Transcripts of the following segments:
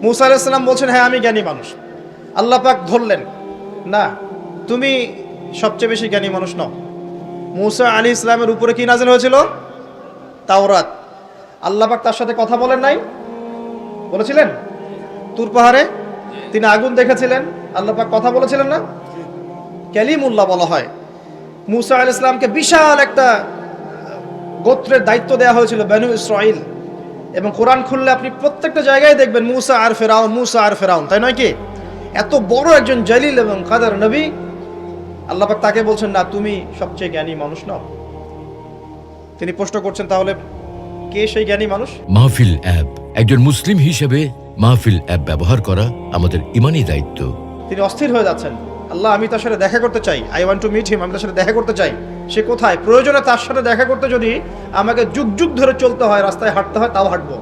মুসা আলাইহিস সালাম বলছেন হ্যাঁ আমি জ্ঞানী মানুষ। আল্লাহ পাক ধরলেন, না তুমি সবচেয়ে বেশি জ্ঞানী মানুষ নও। মুসা আলাইহিস সালামের উপরে কি নাযিল হয়েছিল? তাওরাত। আল্লাহ পাক তার সাথে কথা বলেন নাই? বলেছিলেন? তুর পাহাড়ে তিনি আগুন দেখেছিলেন, আল্লাহ পাক কথা বলেছিলেন না? কালিমুল্লাহ বলা হয়। মুসা আলাইহিস সালামকে বিশাল একটা গোত্রের দায়িত্ব দেওয়া হয়েছিল, বনু ইসরাইল। এবং কোরআন খুললে আপনি প্রত্যেকটা জায়গায় দেখবেন মুসা আর ফেরাউন, মুসা আর ফেরাউন, তাই নয় কি? এত বড় একজন জলিল এবং কাদের নবী, আল্লাহ পাক তাকে বলছেন না তুমি সবচেয়ে জ্ঞানী মানুষ নও। তিনি প্রশ্ন করছেন তাহলে কে সেই জ্ঞানী মানুষ? মাহফিল অ্যাপ, একজন মুসলিম হিসেবে মাহফিল অ্যাপ ব্যবহার করা আমাদের ইমানি দায়িত্ব। তিনি অস্থির হয়ে যাচ্ছেন, আল্লাহ আমি তার সাথে দেখা করতে চাই, I want to meet him, আমি তার সাথে দেখা করতে চাই। সে কোথায়? প্রয়োজনে তার সাথে দেখা করতে যদি আমাকে যুগ যুগ ধরে চলতে হয়, রাস্তায় হাঁটতে হয়, তাও হাঁটবো।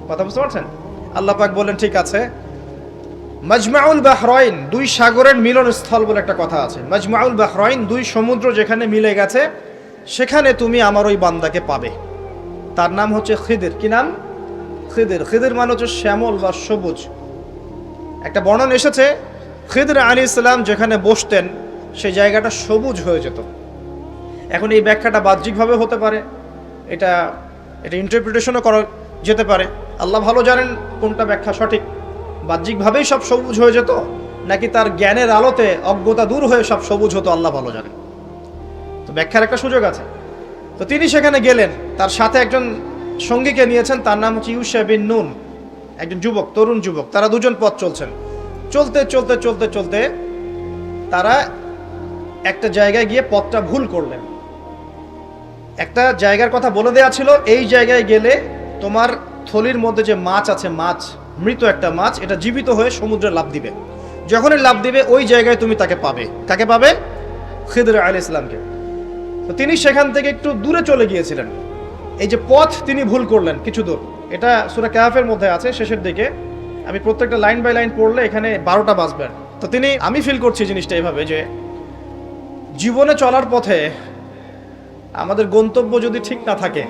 কথা বুঝতে পারছেন? আল্লাহ পাক বলেন ঠিক আছে। মাজমাউল বাহরাইন, দুই সাগরের মিলনস্থল বলে একটা কথা আছে। মাজমাউল বাহরাইন, দুই সমুদ্র যেখানে মিলে গেছে সেখানে তুমি আমার ওই বান্দাকে পাবে। তার নাম হচ্ছে খিদির। কি নাম? খিদির। খিদির মানে হচ্ছে শ্যামল বা সবুজ। একটা বর্ণনা এসেছে খিদির আলাইহিস সালাম যেখানে বসতেন সেই জায়গাটা সবুজ হয়ে যেত। এখন এই ব্যাখ্যাটা বাহ্যিকভাবে হতে পারে, এটা ইন্টারপ্রিটেশনও করা যেতে পারে। আল্লাহ ভালো জানেন কোনটা ব্যাখ্যা সঠিক। বাহ্যিকভাবেই সব সবুজ হয়ে যেত, নাকি তার জ্ঞানের আলোতে অজ্ঞতা দূর হয়ে সব সবুজ হতো, আল্লাহ ভালো জানেন। তো ব্যাখ্যার একটা সুযোগ আছে। তো তিনি সেখানে গেলেন, তার সাথে একজন সঙ্গীকে নিয়েছেন, তার নাম হচ্ছে ইউশা বিন নুন, একজন যুবক, তরুণ যুবক। তারা দুজন পথ চলছেন। চলতে চলতে চলতে চলতে তারা একটা জায়গায় গিয়ে পথটা ভুল করলেন। একটা জায়গার কথা বলে দেয়া ছিল, এই জায়গায় গেলে তোমার থলির মধ্যে যে মাছ আছে, মাছ, মৃত একটা মাছ, এটা জীবিত হয়ে সমুদ্রে লাফ দিবে। যখনই লাফ দিবে ওই জায়গায় তুমি তাকে পাবে। কাকে পাবে? খিদির আলাইহিস সালামকে। তো তিনি সেখান থেকে একটু দূরে চলে গিয়েছিলেন। এই যে পথ তিনি ভুল করলেন কিছু দূর, এটা সূরা কাহফের মধ্যে আছে শেষের দিকে। আমি প্রত্যেকটা লাইন বাই লাইন পড়লে এখানে 12টা বাজবে। তো আমি ফিল করছি জিনিসটা এইভাবে যে জীবনে চলার পথে আমাদের গন্তব্য যদি ঠিক না থাকে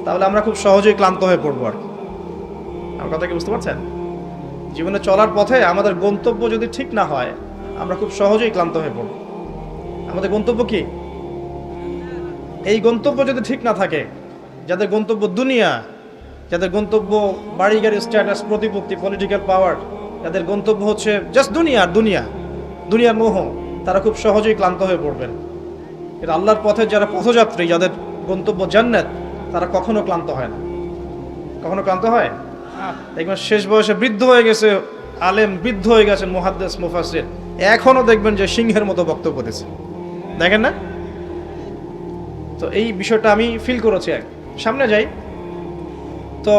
তাহলে আমরা খুব সহজেই ক্লান্ত হয়ে পড়বো। আর কি আমার কথা কি বুঝতে পারছেন? জীবনে চলার পথে আমাদের গন্তব্য যদি ঠিক না হয় আমরা খুব সহজেই ক্লান্ত হয়ে পড়ব। আমাদের গন্তব্য কি? এই গন্তব্য যদি ঠিক না থাকে, যাদের গন্তব্য দুনিয়া, যাদের গন্তব্য বাড়ি গাড়ি, স্ট্যাটাস, প্রতিপত্তি, পলিটিক্যাল পাওয়ার, যাদের গন্তব্য হচ্ছে জাস্ট দুনিয়ার মোহ, তারা খুব সহজেই ক্লান্ত হয়ে পড়বেন। কিন্তু আল্লাহর পথে যারা পথযাত্রী, যাদের গন্তব্য জান্নাত, তারা কখনো ক্লান্ত হয় না। কখনো ক্লান্ত হয়? দেখবেন শেষ বয়সে বৃদ্ধ হয়ে গেছে আলেম, বৃদ্ধ হয়ে গেছেন মুহাদ্দিস, মুফাসসির, এখনো দেখবেন যে সিংহের মতো বক্তব্য দিচ্ছে, দেখেন না? তো এই বিষয়টা আমি ফিল করেছি। সামনে যাই, তো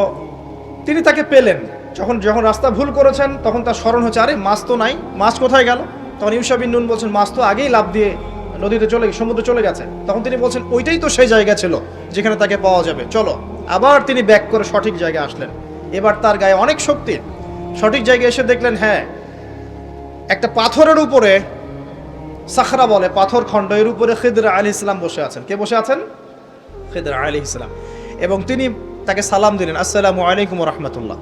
তিনি তাকে পেলেন। যখন রাস্তা ভুল করেছেন তখন তার স্মরণ হচ্ছে, আরে মাছ তো নাই, মাছ কোথায় গেল? তখন ইউশা বিন নুন বলছেন মাছ তো আগেই লাফ দিয়ে নদীতে সমুদ্রে চলে গেছে। তখন তিনি বলছেন ওইটাই তো সেই জায়গা ছিল যেখানে তাকে পাওয়া যাবে, চলো। আবার তিনি ব্যাক করে সঠিক জায়গায় আসলেন। এবার তার গায়ে অনেক শক্তি। সঠিক জায়গায় এসে দেখলেন হ্যাঁ, একটা পাথরের উপরে, সাখরা বলে পাথর খণ্ড, এর উপরে খিদির আলাইহিস সালাম বসে আছেন। কে বসে আছেন? খিদির আলাইহিস সালাম। এবং তিনি তাকে সালাম দিলেন, আসসালামু আলাইকুম ওয়া রাহমাতুল্লাহ।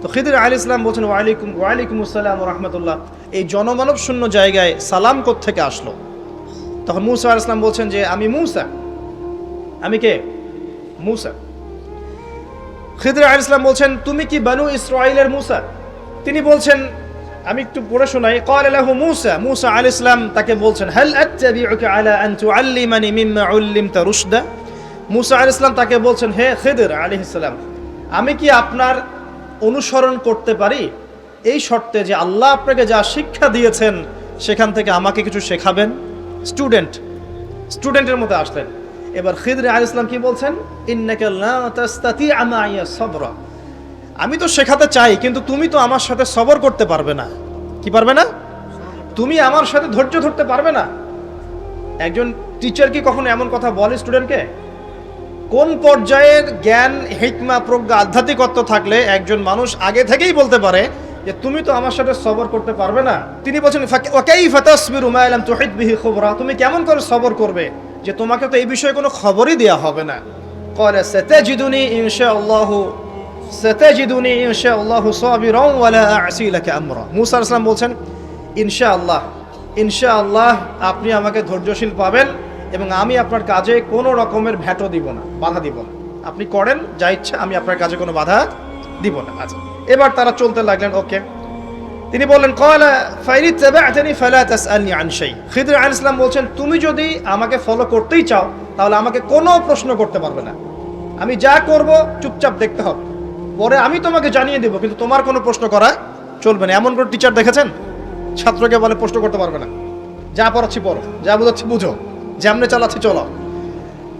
তো খিদির আলাইহিস সালাম বলছেন ওয়ালাইকুম আসসালাম ওয়া রাহমাতুল্লাহ। এই জনমানব শূন্য জায়গায় সালাম কোত্থেকে আসলো? তখন মুসা আলাইহিস সালাম বলছেন যে আমি মুসা। আমি কে? মুসা। খিদির আলাইহিস সালাম বলছেন তুমি কি বনু ইসরাইলের মুসা? তিনি বলছেন, আমি একটু পড়ে শোনাই। ক্বালা লাহু মুসা, মুসা আলাইহিস সালাম তাকে বলছেন, হাল আত্তাবিউকা আলা আন তুআল্লিমানি মিম্মা উল্লিমতা রুশদা। মুসা আলাইহিস সালাম তাকে বলছেন, হে খিদির আলাইহিস সালাম, আমি কি আপনার অনুসরণ করতে পারি এই শর্তে যে আল্লাহ আপনাকে যা শিক্ষা দিয়েছেন সেখান থেকে আমাকে কিছু শেখাবেন? স্টুডেন্টের মতো আসলেন। এবার খিদির আলাইহিস সালাম কি বলছেন? ইন্নাকা লা তাস্তাতিআ মাইয়া সাবরা। আমি তো শেখাতে চাই, কিন্তু তুমি তো আমার সাথে সবর করতে পারবে না। কি পারবে না? তুমি আমার সাথে ধৈর্য ধরতে পারবে না। একজন টিচার কি কখনো এমন কথা বলে স্টুডেন্টকে? কোন পর্যায়ের জ্ঞান, হিকমা, প্রজ্ঞা, আধ্যাত্মিকত্ব থাকলে একজন মানুষ আগে থেকেই বলতে পারে যে তুমি তো আমার সাথে সবর করতে পারবে না? তিনি বলছেন ওয়া কাইফা তাসবিরু মা লাম তুহিত বিহি খুবরা। তুমি কেমন করে সবর করবে যে তোমাকে তো এই বিষয়ে কোনো খবরই দেয়া হবে না? ক্বালা সাতাজিদুনি ইনশাআল্লাহু সাতাজিদুনি ইনশাআল্লাহু সাবিরান ওয়া লা আ'সি লাকা আমরা। মূসা আলাইহিস সালাম বলছেন ইনশাআল্লাহ আপনি আমাকে ধৈর্যশীল পাবেন এবং আমি আপনার কাজে কোনো রকমের ভ্যাটও দিব না, বাধা দিব না। আপনি করেন যা ইচ্ছা, আমি আপনার কাজে কোনো বাধা দিব না। আচ্ছা, এবার তারা চলতে লাগলেন। ওকে, তিনি বললেন ক্বালা ফাইনিত্তাবা'তানি ফালা তাসআলনি আন শাই। খিদর আলাইহিস সালাম বলছেন তুমি যদি আমাকে ফলো করতেই চাও তাহলে আমাকে কোনো প্রশ্ন করতে পারবে না, আমি যা করব চুপচাপ দেখতে হবে, পরে আমি তোমাকে জানিয়ে দেব, কিন্তু তোমার কোনো প্রশ্ন করা চলবে না। এমন কোনো টিচার দেখেছেন ছাত্রকে বলে প্রশ্ন করতে পারবে না, যা পড়াচ্ছি পড়ো, যা বোঝাচ্ছি বুঝো, যেমনে চালাচ্ছি চলো।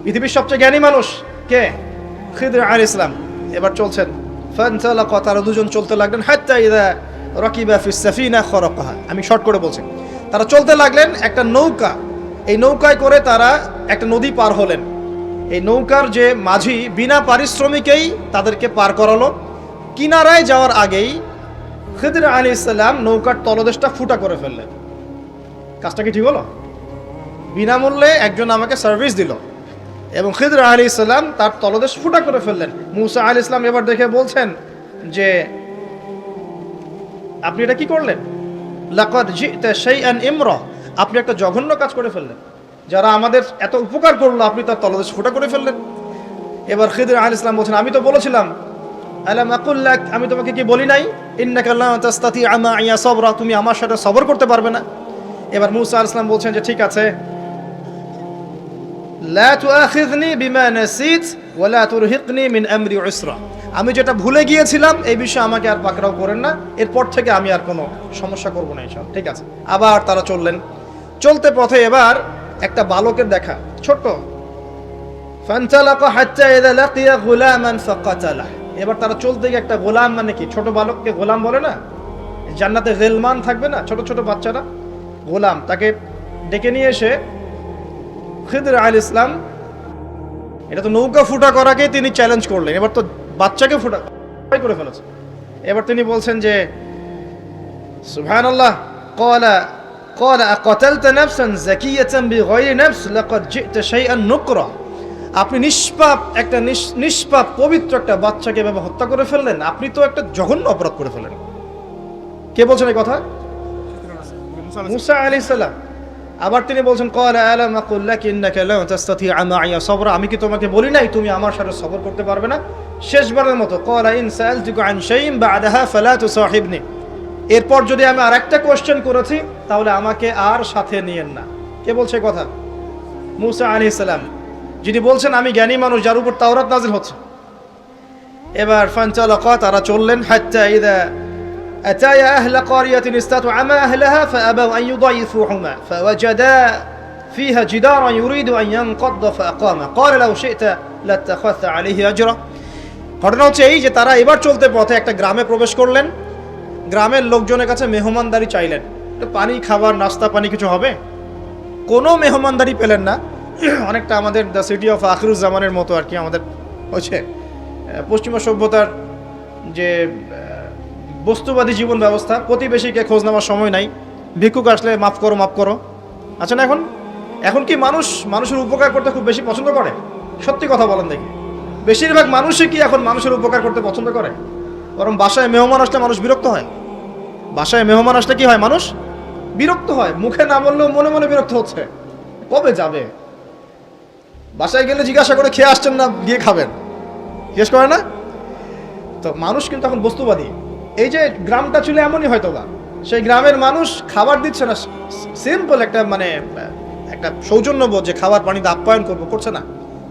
পৃথিবীর সবচেয়ে জ্ঞানী মানুষ কে? খিদর আলাইহিস সালাম। এবার চলছেন, ফানতালাকা, তারা দুজন চলতে লাগলেন, হাত্তা ইযা রাকিবা ফিস সাফিনা খারাকাহা। আমি শর্ট করে বলছি, তারা চলতে লাগলেন একটা নৌকা, এই নৌকায় করে তারা একটা নদী পার হলেন। এই নৌকার যে মাঝি বিনা পারিশ্রমিকেই তাদেরকে পার করালো। কিনারায় যাওয়ার আগেই খিদর আলাইহিস সালাম নৌকার তলদেশটা ফুটা করে ফেললেন। কাজটা কি ঠিক হলো? বিনামূল্যে একজন আমাকে সার্ভিস দিল এবং খিদর আলাইহিস সালাম তার তলদেশ ফুটা করে ফেললেন। মূসা আলাইহিস সালাম এবার দেখে বলছেন যে আপনি এটা কি করলেন? লাকাদ জি'তা শাইআন ইমরা, আপনি একটা জঘন্য কাজ করে ফেললেন। যারা আমাদের এত উপকার করলো আপনি তার তলদেশ ফুটা করে ফেললেন। এবার খিদর আলাইহিস সালাম বলছেন আমি তো বলেছিলাম, আলাম আকুল লাক, আমি তোমাকে কি বলি নাই, ইন্নাকা লা তাসতাতি'আ মা'ইয়া সাবরা, তুমি আমার সাথে সবর করতে পারবে না। এবার মূসা আলাইহিস সালাম বলছেন যে ঠিক আছে, লা তুআখিযনি বিমা নাসিত ওয়া লা তুরহিকনি মিন আমরি উসরা, আমি যেটা ভুলে গিয়েছিলাম এই বিষয়ে আমাকে আর পাকড়াও করেন না, এরপর থেকে আমি আর কোনো সমস্যা করব না ইনশাআল্লাহ। ঠিক আছে। আবার তারা চললেন, চলতে পথে এবার একটা বালকের দেখা, ছোট্ট। ফানতালাকা হাত্তা ইযা লাকিয়া গুলামান ফাকাতালা, এবার তারা চলতে গিয়ে একটা গোলাম, মানে কি ছোট বালককে গোলাম বলে না, জান্নাতে গিলমান থাকবে না ছোট ছোট বাচ্চারা, গোলাম, তাকে ডেকে নিয়ে এসে খিদর আলাইহিস সালাম, এটা তো নৌকা ফুটা করাকে তিনি চ্যালেঞ্জ করলেন, এবার তো বাচ্চাকে ফুটা করে ফেলেছে। এবার তিনি বলছেন যে সুবহানাল্লাহ, ক্বালা আকাতালতা নাফসান যাকিয়াতান বিগাইরি নাফস লাকাদ জি'তা শাইআন নুকরা, আপনি নিষ্পাপ একটা নিষ্পাপ পবিত্র একটা বাচ্চাকে এভাবে হত্যা করে ফেললেন, আপনি তো একটা জঘন্য অপরাধ করে ফেললেন। কে বলছেন এই কথা? মূসা আলাইহিস সালাম। আবার তিনি বলছেন ক্বালা আলাম আকুল লাকা ইন্নাকা লা তাসতাতি'আ মা'ইয়া সাবরা, আমি কি তোমাকে বলি নাই তুমি আমার সাথে সবর করতে পারবে না। শেষবারের মতো ক্বালা ইন সাআলতুকা আন শাইইন বা'দাহা ফালা তুসাহিবনি, এরপর যদি আমি আরেকটা কোশ্চেন করেছি তাহলে আমাকে আর সাথে নিয়েন না। কে বলছে কথা? মূসা আলাইহিস সালাম, যিনি বলছেন আমি জ্ঞানী মানুষ, যার উপর তাওরাত নাযিল হচ্ছে। এবার ফানতালাকা, তারা চললেন, হাত্তা ইযা আতায়া আহলা ক্বারিয়াতিন ইসতাতআমা আহলাহা ফাআবাউ আন ইউদাইফুহুমা ফাওয়াজাদা ফিহা জিদারান ইউরিদু আন ইয়ানকাদ্দা ফাআকামা ক্বালা লাউ শি'তা লাত্তাখাযতা আলাইহি আজরা। ঘটনা হচ্ছে এই যে তারা এবার চলতে পথে একটা গ্রামে প্রবেশ করলেন, গ্রামের লোকজনের কাছে মেহমানদারি চাইলেন, পানি খাবার নাস্তা পানি কিছু হবে, কোনো মেহমানদারি পেলেন না। অনেকটা আমাদের দ্য সিটি অফ আখিরুজ্জামানের মতো আর কি, আমাদের হচ্ছে পশ্চিমা সভ্যতার যে বস্তুবাদী জীবন ব্যবস্থা, প্রতিবেশীকে খোঁজ নেওয়ার সময় নাই, ভিক্ষুক আসলে মাফ করো। আচ্ছা না, এখন কি মানুষের উপকার করতে খুব বেশি পছন্দ করে? সত্যি কথা বলেন দেখি, বেশিরভাগ মানুষই কি এখন মানুষের উপকার করতে পছন্দ করে? বরং বাসায় মেহমান আসলে মানুষ বিরক্ত হয়। বাসায় মেহমান আসলে কি হয়? মানুষ বিরক্ত হয়, মুখে না বললেও মনে মনে বিরক্ত হচ্ছে, কবে যাবে। বাসায় গেলে জিজ্ঞাসা করে খেয়ে আসছেন না, গিয়ে খাবেন, জিজ্ঞেস করে না তো। মানুষ কিন্তু এখন বস্তুবাদী। এই যে গ্রামটা ছিল এমনই হয়তো বা, সেই গ্রামের মানুষ খাবার দিচ্ছে না, সিম্পল একটা মানে একটা সৌজন্যবোধ যে খাবার পানিতে আপ্যায়ন করছে না।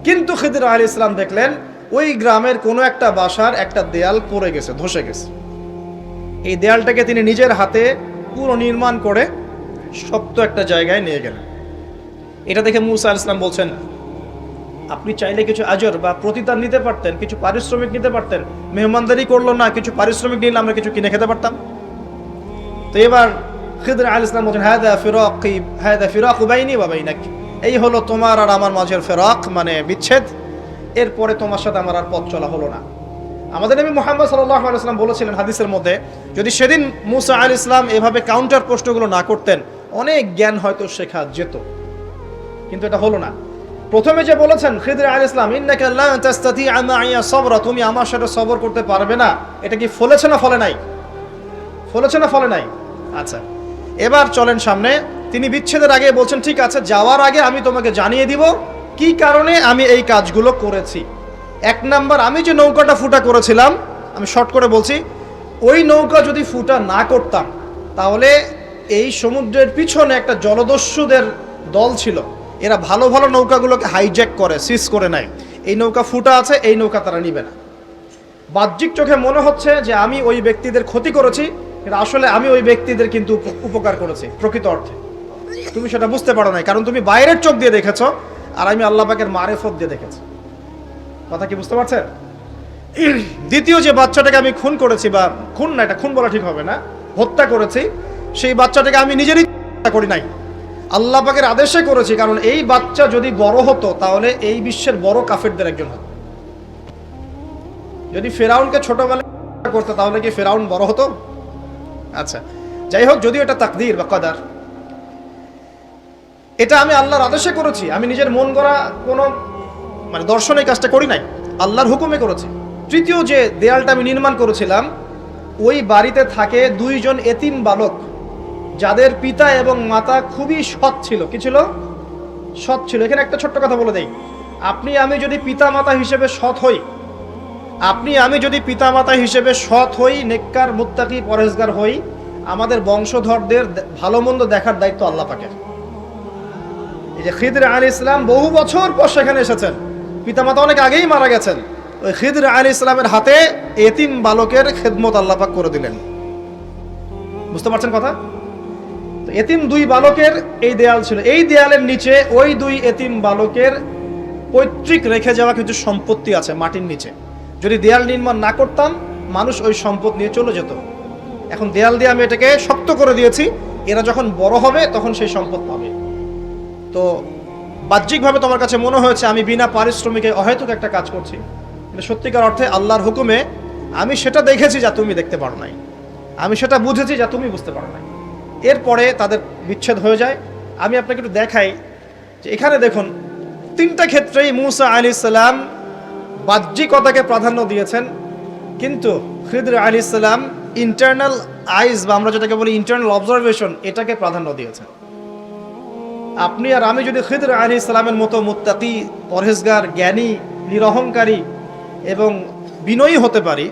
কিন্তু খিদর আলাইহিস সালাম দেখলেন ওই গ্রামের কোনো একটা বাসার একটা দেয়াল পড়ে গেছে, ধসে গেছে। এই দেয়ালটাকে তিনি নিজের হাতে পুরো নির্মাণ করে শক্ত একটা জায়গায় নিয়ে গেলেন। এটা দেখে মূসা আলাইহিস সালাম বলছেন আপনি চাইলে কিছু আজর বা প্রতিদান নিতে পারতেন, কিছু পারিশ্রমিক নিতে পারতেন, মেহমানদারি করলো না, কিছু পারিশ্রমিক নিলে আমরা কিছু কিনে খেতে পারতাম। তো এবার খিদর আলাইহিস সালাম বলছেন হাদা ফিরাকু বাইনি ওয়া বাইনাক, এই হলো তোমার আর আমার মাঝের ফিরাক, মানে বিচ্ছেদ, এরপরে তোমার সাথে আমার আর পথ চলা হলো না। আমাদের নবী মুহাম্মদ সাল্লাল্লাহু আলাইহি ওয়াসাল্লাম বলেছিলেন হাদিসের মধ্যে, যদি সেদিন মূসা আলাইহিস সালাম এভাবে কাউন্টার প্রশ্নগুলো না করতেন অনেক জ্ঞান হয়তো শেখা যেত, কিন্তু এটা হলো না। প্রথমে যে বলেছেন খিদর আলাইহিস সালাম, ইন্নাকা লা তাস্তাতিআ মাইয়া সাবরা, তুমি আমার সাথে সবর করতে পারবে না, এটা কি ফলেছে না ফলে নাই? ফলেছে না ফলে নাই? আচ্ছা, এবার চলেন সামনে। তিনি বিচ্ছেদের আগে বলছেন, ঠিক আছে, যাওয়ার আগে আমি তোমাকে জানিয়ে দিব কি কারণে আমি এই কাজগুলো করেছি। এক নাম্বার, আমি যে নৌকাটা ফুটা করেছিলাম, আমি শর্ট করে বলছি, ওই নৌকা যদি ফুটা না করতাম তাহলে এই সমুদ্রের পিছনে একটা জলদস্যুদের দল ছিল, এরা ভালো ভালো নৌকাগুলোকে হাইজ্যাক করে, সিজ করে নেয়। এই নৌকা ফুটা আছে, এই নৌকা তারা নিবে না। বাহ্যিক চোখে মনে হচ্ছে যে আমি ওই ব্যক্তিদের ক্ষতি করেছি, কিন্তু আসলে আমি ওই ব্যক্তিদের কিন্তু উপকার করেছি প্রকৃত অর্থে। তুমি সেটা বুঝতে পারো নাই, কারণ তুমি বাইরের চোখ দিয়ে দেখেছো, আর আমি আল্লাহ পাকের মারেফত দিয়ে দেখেছি। কথা কি বুঝতে পারছেন? দ্বিতীয় যে বাচ্চাটাকে আমি খুন করেছি, বা খুন না, এটা খুন বলা ঠিক হবে না, হত্যা করেছি, সেই বাচ্চাটাকে আমি নিজেরই করি নাই, আল্লাহ পাকের আদেশে করেছি। কারণ এই বাচ্চা যদি বড় হতো তাহলে এই বিশ্বের বড় কাফেরদের একজন হতো। যদি ফেরাউনকে ছোটবেলায় করতো তাহলে কি ফেরাউন বড় হতো? আচ্ছা, যাই হোক, যদিও এটা তাকদীর বা কদার, এটা আমি আল্লাহর আদেশে করেছি, আমি নিজের মন গড়া কোনো দর্শনে কাজটা করি নাই, আল্লাহর হুকুমে করেছি। তৃতীয় যে দেয়ালটা আমি নির্মাণ করেছিলাম, ওই বাড়িতে থাকে দুইজন এতিম বালক, যাদের পিতা এবং মাতা খুবই সৎ ছিল। কি ছিল? সৎ ছিল। এখানে একটা ছোট্ট কথা বলে দেই, আপনি আমি যদি পিতা মাতা হিসেবে সৎ হই, নেককার, মুত্তাকি, পরহেজগার হই, আমাদের বংশধরদের ভালো মন্দ দেখার দায়িত্ব আল্লাহ পাকের। এই যে খিদর আলাইহিস সালাম বহু বছর পর সেখানে এসেছেন, পিতামাতা অনেক আগেই মারা গেছেন, ওই খিদর আলাইহিস সালামের হাতে এতিম বালকের খেদমত আল্লাহ পাক করে দিলেন। বুঝতে পারছেন কথা? তো এতিম দুই বালকের এই দেয়াল ছিল, এই দেয়ালের নিচে ওই দুই এতিম বালকের পৈতৃক রেখে যাওয়া কিছু সম্পত্তি আছে মাটির নিচে। যদি দেয়াল নির্মাণ না করতাম, মানুষ ওই সম্পদ নিয়ে চলে যেত। এখন দেয়াল দিয়ে আমি এটাকে শক্ত করে দিয়েছি, এরা যখন বড় হবে তখন সেই সম্পদ পাবে। তো বাহ্যিকভাবে তোমার কাছে মনে হয়েছে আমি বিনা পারিশ্রমিকে অহেতুক একটা কাজ করছি, কিন্তু সত্যিকার অর্থে আল্লাহর হুকুমে আমি সেটা দেখেছি যা তুমি দেখতে পারো নাই, আমি সেটা বুঝেছি যা তুমি বুঝতে পারো নাই। এরপরে তাদের বিচ্ছেদ হয়ে যায়। আমি আপনাকে একটু দেখাই যে এখানে দেখুন, তিনটা ক্ষেত্রেই মূসা আলাইহিস সালাম বাহ্যিকতাকে প্রাধান্য দিয়েছেন, কিন্তু খিদর আলাইহিস সালাম ইন্টারনাল আইজ, বা আমরা যেটাকে বলি ইন্টারনাল অবজারভেশন, এটাকে প্রাধান্য দিয়েছেন। আপনি আর আমি যদি খিদর আলাইহিস সালামের মতো মুত্তাকি, পরহেজগার, জ্ঞানী, নিরহংকারী এবং বিনয়ী হতে পারি,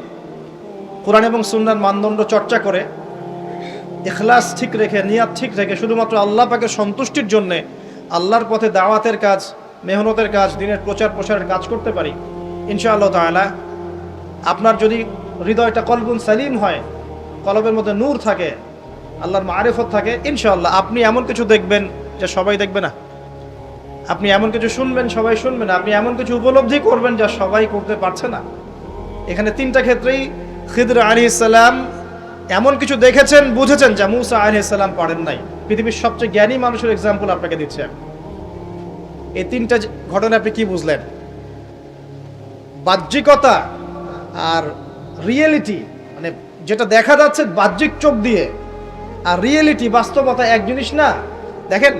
কোরআন এবং সুন্নাহর মানদণ্ড চর্চা করে, ইখলাস ঠিক রেখে, নিয়াত ঠিক রেখে, শুধুমাত্র আল্লাহ পাকের সন্তুষ্টির জন্যে আল্লাহর পথে দাওয়াতের কাজ, মেহনতের কাজ, দিনের প্রচার প্রসারের কাজ করতে পারি, ইনশাআল্লাহ তাআলা আপনার যদি হৃদয়টা কলবুন সালিম হয়, কলবের মধ্যে নূর থাকে, আল্লাহর মারিফত থাকে, ইনশাআল্লাহ আপনি এমন কিছু দেখবেন যা সবাই দেখবে না, আপনি এমন কিছু শুনবেন সবাই শুনবে না, আপনি এমন কিছু উপলব্ধি করবেন যা সবাই করতে পারছে না। এখানে তিনটা ক্ষেত্রেই খিদর আলাইহিস সালাম এমন কিছু দেখেছেন, বুঝেছেন যা মূসা আলাইহিস সালাম পারেন নাই। পৃথিবীর সবচেয়ে জ্ঞানী মানুষের এক্সাম্পল আপনাকে দিচ্ছি আমি। এই তিনটা ঘটনা আপনি কি বুঝলেন? বাহ্যিকতা আর রিয়েলিটি, যেটা দেখা যাচ্ছে বাহ্যিক চোখ দিয়ে, আর রিয়েলিটি, বাস্তবতা এক জিনিস না। দেখেন,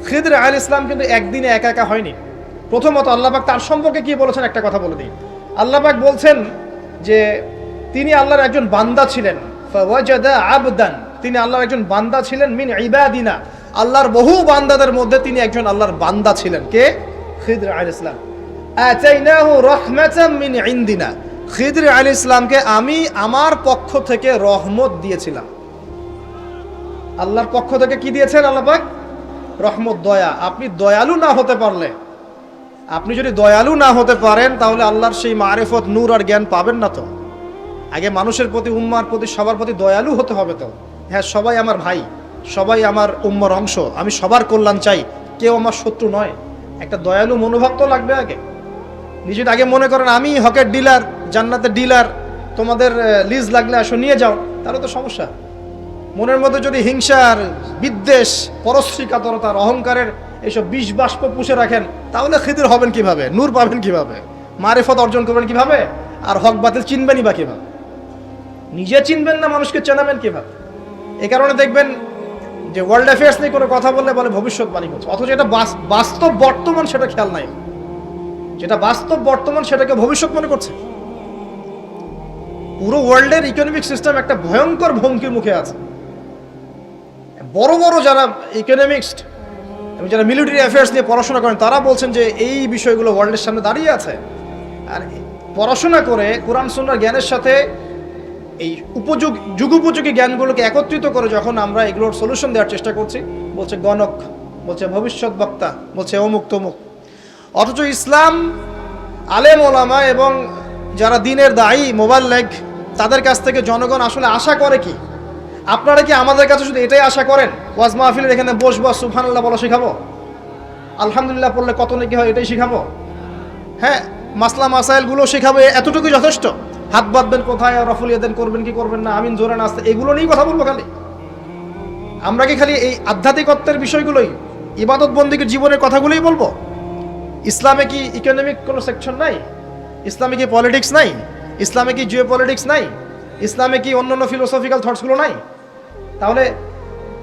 খিদর আলাইহিস সালাম কিন্তু একদিনে একা একা হয়নি। প্রথমত আল্লাহ পাক তার সম্পর্কে কি বলেছেন একটা কথা বলে দিই। আল্লাহ পাক বলছেন যে তিনি আল্লাহর একজন বান্দা ছিলেন, ফাওয়াজাদা আবদান, তিনি আল্লাহর একজন বান্দা ছিলেন, মিন ইবাদিনা, আল্লাহর বহু বান্দাদের মধ্যে তিনি একজন আল্লাহর বান্দা ছিলেন। কে? খিদর আলাইহিস সালাম। আতাইনাহু রাহমাতাম মিন ইনদিনা, খিদর আলাইহিস সালামকে আমি আমার পক্ষ থেকে রহমত দিয়েছিলাম। আল্লাহর পক্ষ থেকে কি দিয়েছেন আল্লাহ পাক? রহমত, দয়া। আপনি দয়ালু না হতে পারলে, আপনি যদি দয়ালু না হতে পারেন, তাহলে আল্লাহর সেই মারিফত, নূর আর জ্ঞান পাবেন না। তো আগে মানুষের প্রতি, উম্মার প্রতি, সবার প্রতি দয়ালু হতে হবে। তো হ্যাঁ, সবাই আমার ভাই, সবাই আমার উম্মার অংশ, আমি সবার কল্যাণ চাই, কেউ আমার শত্রু নয়। একটা দয়ালু মনোভাব তো লাগবে আগে। নিজের আগে মনে করেন আমি হকের ডিলার, জান্নাতের ডিলার, তোমাদের লিজ লাগলে আসো নিয়ে যাও, তাহলে তো সমস্যা। মনের মধ্যে যদি হিংসার, বিদ্বেষ, পরশ্রীকাতরতার, অহংকারের এইসব বিষ বাষ্প পুষে রাখেন, তাহলে খিদর হবেন কিভাবে? নূর পাবেন কিভাবে? মারিফত অর্জন করবেন কিভাবে? আর হক বাতিল চিনবেনই বা কিভাবে? নিজে চিনবেন না, মানুষকে চেনাবেন কিভাবে? এই কারণে দেখবেন যে ওয়ার্ল্ড অ্যাফেয়ার্স নিয়ে কোনো কথা বললে বলে ভবিষ্যৎবাণী করছে, অথচ এটা বাস্তব বর্তমান, সেটা খেয়াল নাই। যেটা বাস্তব বর্তমান সেটাকে ভবিষ্যৎ মনে করছে। পুরো ওয়ার্ল্ডের ইকোনমিক সিস্টেম একটা ভয়ঙ্কর হুমকির মুখে আছে। বড় বড় যারা ইকোনমিক্সট এবং যারা মিলিটারি অ্যাফেয়ার্স নিয়ে পড়াশোনা করেন তারা বলছেন যে এই বিষয়গুলো ওয়ার্ল্ডের সামনে দাঁড়িয়ে আছে। আর পড়াশোনা করে কোরআন সুন্নাহর জ্ঞানের সাথে এই যুগোপযোগী জ্ঞানগুলোকে একত্রিত করে যখন আমরা এগুলোর সলিউশন দেওয়ার চেষ্টা করছি, বলছে গণক, বলছে ভবিষ্যৎ বক্তা, বলছে অমুক তমুক। অথচ ইসলাম, আলেম ওলামা এবং যারা দিনের দায়ী মোবাল্লেগ তাদের কাছ থেকে জনগণ আসলে আশা করে কি? আপনারা কি আমাদের কাছে শুধু এটাই আশা করেন ওয়াজ মাহফিলের এখানে বসবো সুবহানাল্লাহ বলা শেখাবো, আলহামদুলিল্লাহ পড়লে কত নাকি হয় এটাই শেখাবো, হ্যাঁ মাসলা মাসাইলগুলো শেখাবো, এতটুকুই যথেষ্ট? হাত বাঁধবেন কোথায়, রফুল ইয়াদান করবেন কি করবেন না, আমিন জোরে নাস্তে, এগুলো নিয়েই কথা বলবো খালি? আমরা কি খালি এই আধ্যাত্মিকত্বের বিষয়গুলোই, ইবাদত বন্দিকে জীবনের কথাগুলোই বলবো? ইসলামে কি ইকোনমিক কোনো সেকশন নাই? ইসলামে কি পলিটিক্স নাই? ইসলামে কি জিও পলিটিক্স নাই? ইসলামে কি অন্যান্য ফিলোসফিক্যাল থটসগুলো নাই? তাহলে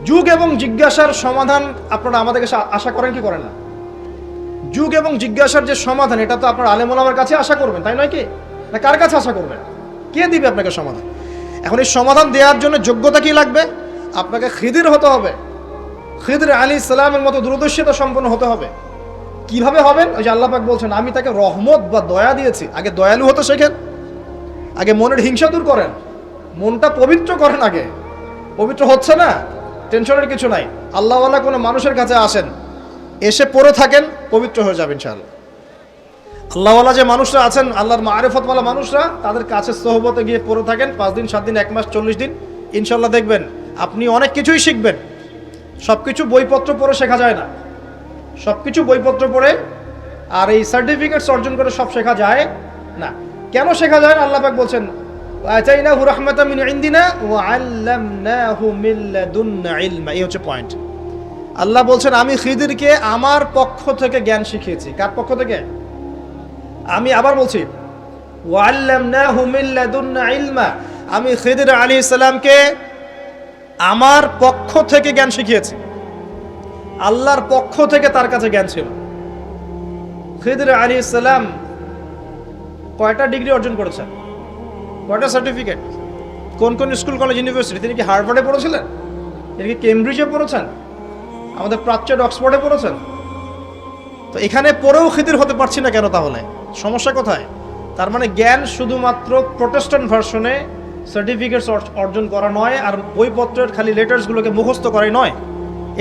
যুগ এবং জিজ্ঞাসার সমাধান আপনারা আমাদের কাছে আশা করেন কি করেন না? যুগ এবং জিজ্ঞাসার যে সমাধান, এটা তো আপনার আলেম ওলামার কাছে আশা করবেন, তাই নয় কি? না কার কাছে আশা করবেন? কে দিবে আপনাকে সমাধান? এখন এই সমাধান দেওয়ার জন্য যোগ্যতা কি লাগবে? আপনাকে খিদির হতে হবে, খিদির আলাইহিস সালামের মতো দূরদর্শিতা সম্পন্ন হতে হবে। কিভাবে হবেন? ওই যে আল্লাহ পাক বলছেন আমি তাকে রহমত বা দয়া দিয়েছি। আগে দয়ালু হতে শেখেন, আগে মনের হিংসা দূর করেন, মনটা পবিত্র করেন। আগে পবিত্র হচ্ছে না, টেনশনের কিছু নাই। আল্লাহওয়ালা কোনো মানুষের কাছে আসেন, এসে পড়ে থাকেন, পবিত্র হয়ে যাবেন ইনশাআল্লাহ। আল্লাহওয়ালা যে মানুষরা আছেন, আল্লাহর মারিফতওয়ালা মানুষরা, তাদের কাছে সোহবতে গিয়ে পড়ে থাকেন 5 দিন 7 দিন 1 মাস 40 দিন, ইনশাআল্লাহ দেখবেন আপনি অনেক কিছুই শিখবেন। সব কিছু বইপত্র পড়ে শেখা যায় না, সব কিছু বইপত্র পড়ে আর এই সার্টিফিকেটস অর্জন করে সব শেখা যায় না। কেন শেখা যায় না? আল্লাহ পাক বলছেন আতাইনাহু রাহমাতাম মিন ইনদিনা ওয়া আল্লামনাহু মিন লাদুন্না ইলমা। এই হচ্ছে পয়েন্ট। আল্লাহ বলছেন আমি খিদিরকে আমার পক্ষ থেকে জ্ঞান শিখিয়েছি। কার পক্ষ থেকে? আমি আবার বলছি ওয়া আল্লামনাহু মিন লাদুন্না ইলমা, আমি খিদির আলাইহিস সালামকে আমার পক্ষ থেকে জ্ঞান শিখিয়েছি। আল্লাহর পক্ষ থেকে তার কাছে জ্ঞান ছিল। খিদির আলাইহিস সালাম কয়টা ডিগ্রি অর্জন করেছেন? কয়টা সার্টিফিকেট? কোন কোন স্কুল কলেজ ইউনিভার্সিটি? তিনি কি হার্ভার্ডে পড়েছিলেন? তিনি কি কেমব্রিজে পড়েছেন? আমাদের প্রাচ্যের অক্সফোর্ডে পড়েছেন? তো এখানে পড়েও খিদির হতে পারছি না কেন? তাহলে সমস্যা কোথায়? তার মানে জ্ঞান শুধুমাত্র প্রোটেস্ট্যান্ট ভার্সনে সার্টিফিকেটস অর্জন করা নয়, আর বইপত্রের খালি লেটার্সগুলোকে মুখস্থ করাই নয়,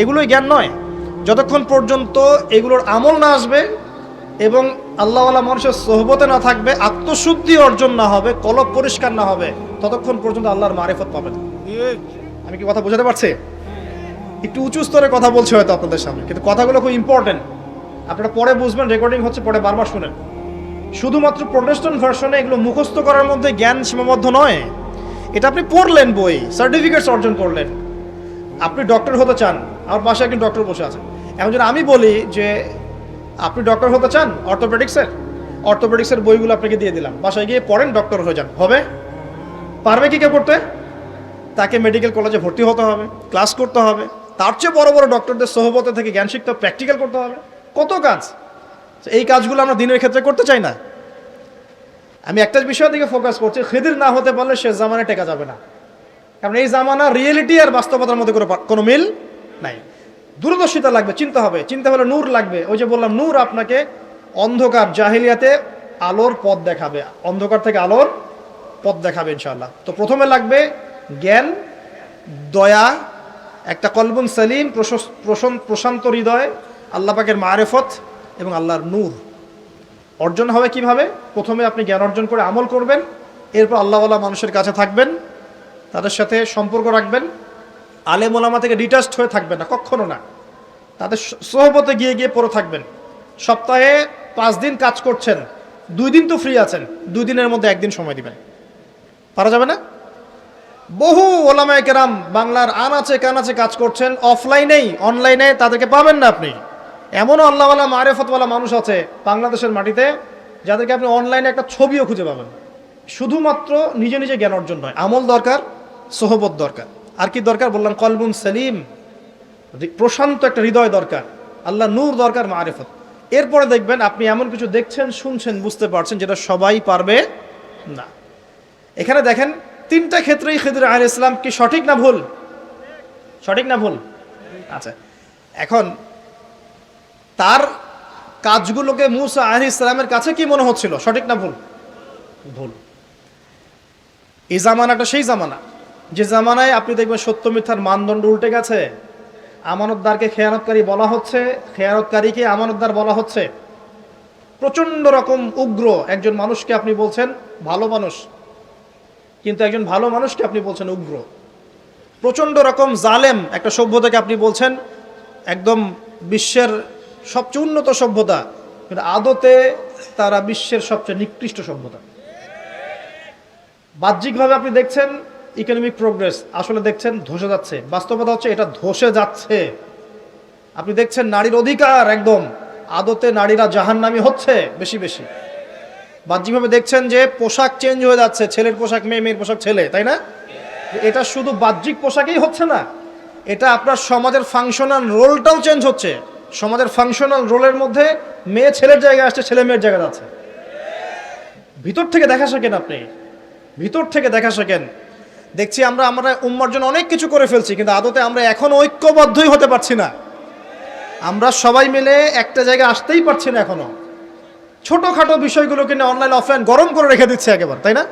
এগুলোই জ্ঞান নয়। যতক্ষণ পর্যন্ত এগুলোর আমল না আসবে এবং আল্লাহওয়ালা মানুষের সোহবতে না থাকবে, আত্মশুদ্ধি অর্জন না হবে, কলব পরিষ্কার না হবে, ততক্ষণ পর্যন্ত আল্লাহর মারিফত পাবেন। আমি কি কথা বোঝাতে পারছি? একটু উঁচু স্তরে কথা বলছি হয়তো আপনাদের সামনে, কিন্তু কথাগুলো খুব ইম্পর্টেন্ট। আপনারা পরে বুঝবেন, রেকর্ডিং হচ্ছে, পরে বারবার শুনেন। শুধুমাত্র প্রোটেস্ট্যান্ট ভার্সনে এগুলো মুখস্থ করার মধ্যে জ্ঞান সীমাবদ্ধ নয়। এটা আপনি পড়লেন, বই সার্টিফিকেটস অর্জন করলেন। আপনি ডক্টর হতে চান, আমার পাশে একজন ডক্টর বসে আছেন। এখন যদি আমি বলি যে আপনি ডক্টর হতে চান অর্থোপেডিক্সের বইগুলো আপনাকে দিয়ে দিলাম, বাসায় গিয়ে পড়েন, ডক্টর হয়ে যান, হবে? পারবে কি কেউ পড়তে? তাকে মেডিকেল কলেজে ভর্তি হতে হবে, ক্লাস করতে হবে, তার চেয়ে বড় বড় ডক্টরদের সোহবতে থেকে জ্ঞান শিখতে হবে, প্র্যাকটিক্যাল করতে হবে, কত কাজ। এই কাজগুলো আমরা দিনের ক্ষেত্রে করতে চাই না। আমি একটা বিষয়ের দিকে ফোকাস করছি, খিদির না হতে পারলে সে জামানায় টেকা যাবে না। কারণ এই জামানা রিয়েলিটি আর বাস্তবতার মধ্যে কোনো মিল নাই। দূরদর্শিতা লাগবে, চিন্তা হবে, চিন্তা হলে নূর লাগবে। ওই যে বললাম, নূর আপনাকে অন্ধকার জাহিলিয়াতে আলোর পথ দেখাবে, অন্ধকার থেকে আলোর পথ দেখাবে ইনশাআল্লাহ। তো প্রথমে লাগবে জ্ঞান, দয়া, একটা কলবুন সালিম, প্রশান্ত হৃদয়, আল্লাহ পাকের মারিফত এবং আল্লাহর নূর অর্জন হবে। কিভাবে? প্রথমে আপনি জ্ঞান অর্জন করে আমল করবেন, এরপর আল্লাহওয়ালা মানুষের কাছে থাকবেন, তাদের সাথে সম্পর্ক রাখবেন, আলেম ওলামা থেকে ডিটাচড হয়ে থাকবেন না, কখনো না। তাদের সোহবতে গিয়ে গিয়ে পড়ে থাকবেন। সপ্তাহে 5 দিন কাজ করছেন, 2 দিন তো ফ্রি আছেন, 2 দিনের মধ্যে 1 দিন সময় দিবেন। পারা যাবে না? বহু ওলামায়ে কেরাম বাংলার আনাচে কানাচে কাজ করছেন, অফলাইনেই, অনলাইনে তাদেরকে পাবেন না আপনি। এমনও আল্লাহওয়ালা মারিফতওয়ালা মানুষ আছে বাংলাদেশের মাটিতে, যাদেরকে আপনি অনলাইনে একটা ছবিও খুঁজে পাবেন। শুধুমাত্র নিজে নিজে জ্ঞান অর্জন নয়, আমল দরকার, সোহবত দরকার। আর কি দরকার? বললাম কলবুন সালিম, প্রশান্ত একটা হৃদয় দরকার, আল্লাহ নূর দরকার, মারিফত। এরপরে দেখবেন আপনি এমন কিছু দেখছেন, শুনছেন, বুঝতে পারছেন যেটা সবাই পারবে না। এখানে দেখেন তিনটা ক্ষেত্রেই খিদির আলাইহিস সালাম কি সঠিক না ভুল? সঠিক না ভুল? আচ্ছা, এখন তার কাজগুলোকে মূসা আলাইহিস সালামের কাছে কি মনে হচ্ছিল, সঠিক না ভুল? ভুল। এই জামানাটা সেই জামানা যে জামানায় আপনি দেখবেন সত্য মিথ্যার মানদণ্ড উল্টে গেছে। আমানতদারকে খেয়ানতকারী বলা হচ্ছে, খেয়ানতকারীকে আমানতদার বলা হচ্ছে। প্রচন্ড রকম উগ্র একজন মানুষকে আপনি বলছেন ভালো মানুষ, কিন্তু একজন ভালো মানুষকে আপনি বলছেন উগ্র। প্রচন্ড রকম জালেম একটা সভ্যতাকে আপনি বলছেন একদম বিশ্বের সবচেয়ে উন্নত সভ্যতা, কিন্তু আদতে তারা বিশ্বের সবচেয়ে নিকৃষ্ট সভ্যতা। বাহ্যিকভাবে আপনি দেখছেন ইকোনমিক প্রোগ্রেস, আসলে দেখছেন ধসে যাচ্ছে। বাস্তবতা হচ্ছে এটা ধসে যাচ্ছে। আপনি দেখছেন নারীর অধিকার একদম, আদতে নারীরা জাহান্নামী হচ্ছে বেশি বেশি। বাহ্যিকভাবে দেখছেন যে পোশাক চেঞ্জ হয়ে যাচ্ছে, ছেলের পোশাক মেয়ে, মেয়ের পোশাক ছেলে, তাই না? এটা শুধু বাহ্যিক পোশাকেই হচ্ছে না, এটা আপনার সমাজের ফাংশনাল রোলটাও চেঞ্জ হচ্ছে। সমাজের ফাংশনাল রোলের মধ্যে মেয়ে ছেলের জায়গায় আসছে, ছেলে মেয়ের জায়গায় আছে। ভিতর থেকে দেখা শেখেন আপনি, ভিতর থেকে দেখা শেখেন। দেখছি আমরা উম্মার জন্য অনেক কিছু করে ফেলছি, কিন্তু আদতে আমরা এখন ঐক্যবদ্ধই হতে পারছি না। আমরা সবাই মিলে একটা জায়গায় আসতেই পারছি না এখনো। ছোটখাটো বিষয়গুলোকে নিয়ে অনলাইন অফলাইন গরম করে রেখে দিচ্ছে একেবারে, তাই না?